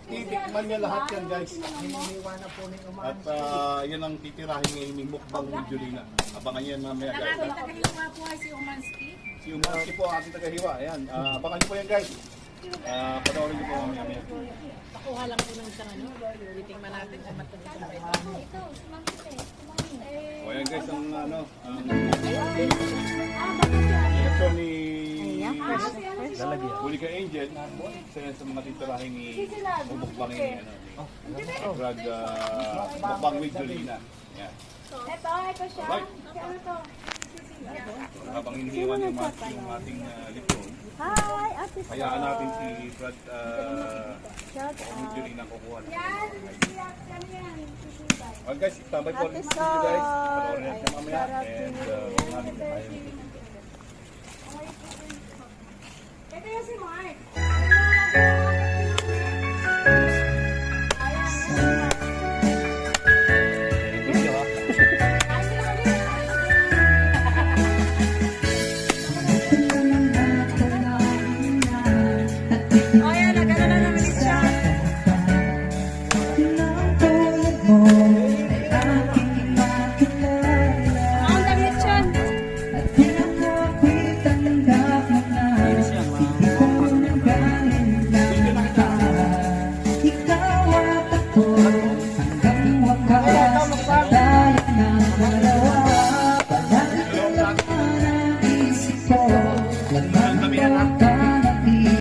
titikman niya lahat yan guys. Hinihiwa na po ni Umar. At yan ang titirahin ngayon ni mukbang ni Julina. Abangan yan mamaya guys. Ang tagahiwa po ay si Umansky. Si Umansky po ang ating tagahiwa. Ayan, abangan niyo po yan guys. Panoorin niyo po mamaya. Pakuha lang po ng isang ano. Titingnan natin kung matuloy pa ito. Ito, sumangkit eh. O yan guys, ang ano, ang Baka siya. reaction ni Lalagyan. Hulika Angel. Isa yan sa mga titirahin ni mukbang ni Brad mukbang with Julina. Yan. Ito siya. Bye. Ano to? Habang hinihiwan yung ating lipon, Hi, Ate Sol. hayaan natin si Brad with Julina kukuha na. Yan, siyak yan yan. Sisibay. Well guys, tambay po ulit sa guys. Panoorin natin mamaya. And huwag namin kayo. Ito yan si Mark.